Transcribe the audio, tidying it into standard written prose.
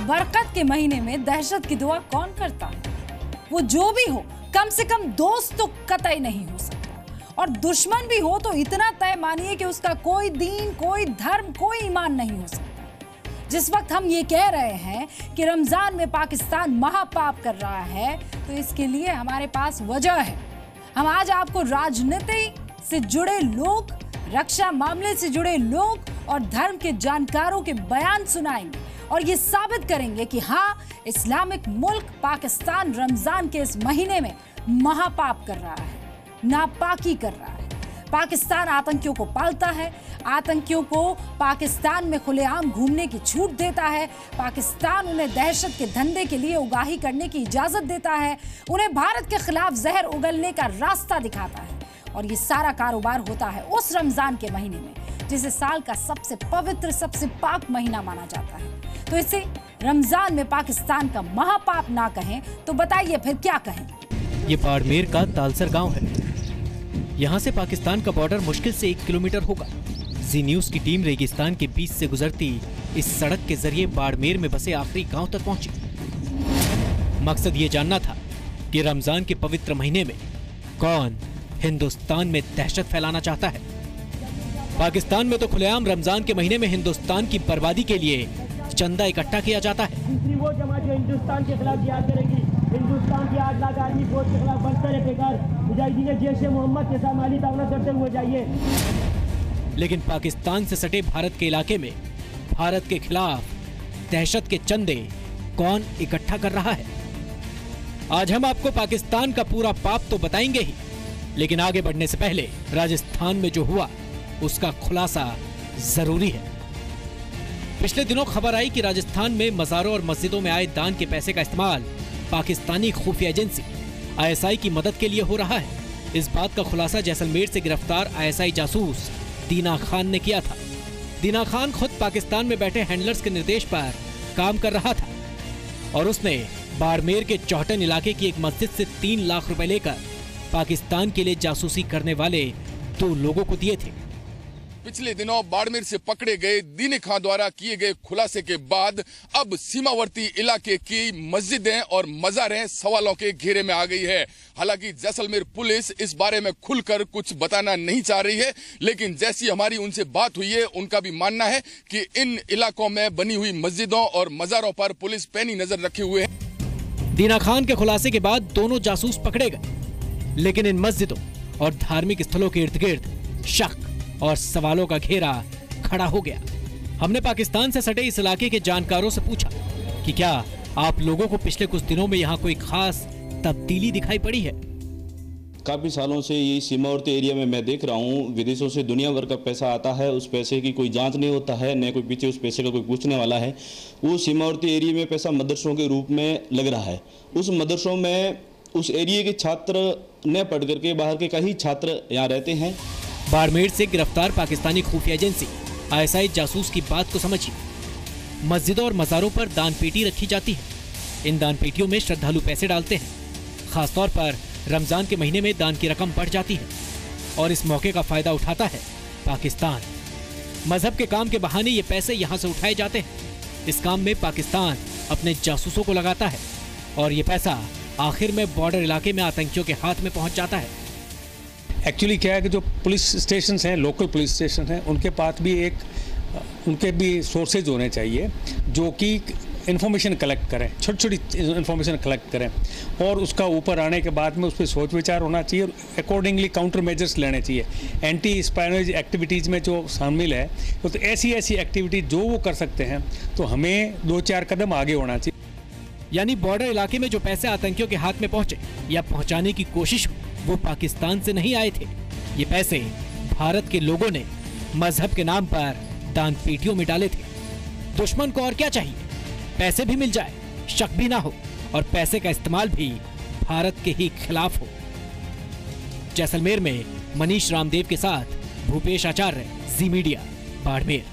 बरकत के महीने में दहशत की दुआ कौन करता है? वो जो भी हो, कम से कम दोस्त तो कतई नहीं हो सकता, और दुश्मन भी हो तो इतना तय मानिए कि उसका कोई दीन, कोई धर्म, कोई ईमान नहीं हो सकता। जिस वक्त हम ये कह रहे हैं कि रमजान में पाकिस्तान महापाप कर रहा है, तो इसके लिए हमारे पास वजह है। हम आज आपको राजनीति से जुड़े लोग, रक्षा मामले से जुड़े लोग और धर्म के जानकारों के बयान सुनाएंगे और ये साबित करेंगे कि हाँ, इस्लामिक मुल्क पाकिस्तान रमजान के इस महीने में महापाप कर रहा है, नापाकी कर रहा है। पाकिस्तान आतंकियों को पालता है, आतंकियों को पाकिस्तान में खुलेआम घूमने की छूट देता है, पाकिस्तान उन्हें दहशत के धंधे के लिए उगाही करने की इजाजत देता है, उन्हें भारत के खिलाफ जहर उगलने का रास्ता दिखाता है। और ये सारा कारोबार होता है उस रमजान के महीने में, जिसे साल का सबसे पवित्र, सबसे पाक महीना माना जाता है। तो इसे रमजान में पाकिस्तान का महापाप ना कहें तो बताइए फिर क्या कहें? ये बाड़मेर का तालसर गांव है। यहाँ से पाकिस्तान का बॉर्डर मुश्किल से 1 किलोमीटर होगा। जी न्यूज की टीम रेगिस्तान के बीच से गुजरती इस सड़क के जरिए बाड़मेर में बसे आखिरी गांव तक पहुंची। मकसद ये जानना था कि रमजान के पवित्र महीने में कौन हिंदुस्तान में दहशत फैलाना चाहता है। पाकिस्तान में तो खुलेआम रमजान के महीने में हिंदुस्तान की बर्बादी के लिए चंदा इकट्ठा किया जाता है। दूसरी वो जमात जो हिंदुस्तान के खिलाफ जिहाद करेगी, हिंदुस्तान की 8 लाख आर्मी फोर्स के खिलाफ बनकर बेकार मुजाहिदीन जैश मोहम्मद के साथ माली ताउन करते हुए जाइए। लेकिन पाकिस्तान से सटे भारत के इलाके में भारत के खिलाफ दहशत के चंदे कौन इकट्ठा कर रहा है? आज हम आपको पाकिस्तान का पूरा पाप तो बताएंगे ही, लेकिन आगे बढ़ने से पहले राजस्थान में जो हुआ उसका खुलासा जरूरी है। पिछले दिनों खबर आई कि राजस्थान में मज़ारों और मस्जिदों में आए दान के पैसे का इस्तेमाल पाकिस्तानी खुफिया एजेंसी ISI की मदद के लिए हो रहा है। इस बात का खुलासा जैसलमेर से गिरफ्तार ISI जासूस दीना खान ने किया था। दीना खान खुद पाकिस्तान में बैठे हैंडलर्स के निर्देश पर काम कर रहा था और उसने बाड़मेर के चौहटन इलाके की एक मस्जिद से 3 लाख रुपए लेकर पाकिस्तान के लिए जासूसी करने वाले 2 लोगों को दिए थे। पिछले दिनों बाड़मेर से पकड़े गए दीने खां द्वारा किए गए खुलासे के बाद अब सीमावर्ती इलाके की मस्जिदें और मज़ारें सवालों के घेरे में आ गई है। हालांकि जैसलमेर पुलिस इस बारे में खुलकर कुछ बताना नहीं चाह रही है, लेकिन जैसी हमारी उनसे बात हुई है, उनका भी मानना है कि इन इलाकों में बनी हुई मस्जिदों और मज़ारों पर पुलिस पैनी नजर रखे हुए है। दीना खान के खुलासे के बाद दोनों जासूस पकड़े गए, लेकिन इन मस्जिदों और धार्मिक स्थलों के इर्द गिर्द शक और सवालों का घेरा खड़ा हो गया। हमने पाकिस्तान से सटे इस इलाके के जानकारों से पूछा कि क्या आप लोगों को पिछले कुछ दिनों में यहाँ कोई खास तब्दीली दिखाई पड़ी है? काफ़ी सालों से ये सीमावर्ती एरिया में मैं देख रहा हूँ, विदेशों से दुनिया भर का पैसा आता है, उस पैसे की कोई जांच नहीं होता है, न कोई पीछे उस पैसे का कोई पूछने वाला है। वो सीमावर्ती एरिया में पैसा मदरसों के रूप में लग रहा है। उस मदरसों में उस एरिया के छात्र न पढ़ करके बाहर के कई छात्र यहाँ रहते हैं। बाड़मेर से गिरफ्तार पाकिस्तानी खुफिया एजेंसी ISI जासूस की बात को समझिए। मस्जिदों और मज़ारों पर दान पेटी रखी जाती है। इन दान पेटियों में श्रद्धालु पैसे डालते हैं। खासतौर पर रमजान के महीने में दान की रकम बढ़ जाती है और इस मौके का फायदा उठाता है पाकिस्तान। मजहब के काम के बहाने ये पैसे यहाँ से उठाए जाते हैं। इस काम में पाकिस्तान अपने जासूसों को लगाता है और ये पैसा आखिर में बॉर्डर इलाके में आतंकियों के हाथ में पहुंच जाता है। एक्चुअली क्या है कि जो पुलिस स्टेशन हैं, लोकल पुलिस स्टेशन हैं, उनके भी सोर्सेज होने चाहिए जो कि इन्फॉर्मेशन कलेक्ट करें, छोटी छोटी इन्फॉर्मेशन कलेक्ट करें और उसका ऊपर आने के बाद में उस पर सोच विचार होना चाहिए और अकॉर्डिंगली काउंटर मेजर्स लेने चाहिए। एंटी स्पाइनेज एक्टिविटीज़ में जो शामिल है तो ऐसी एक्टिविटी जो वो कर सकते हैं, तो हमें 2-4 कदम आगे होना चाहिए। यानी बॉर्डर इलाके में जो पैसे आतंकियों के हाथ में पहुंचे या पहुंचाने की कोशिश हुई, वो पाकिस्तान से नहीं आए थे। ये पैसे भारत के लोगों ने मजहब के नाम पर दान पेटियों में डाले थे। दुश्मन को और क्या चाहिए? पैसे भी मिल जाए, शक भी ना हो और पैसे का इस्तेमाल भी भारत के ही खिलाफ हो। जैसलमेर में मनीष रामदेव के साथ भूपेश आचार्य, जी मीडिया, बाड़मेर।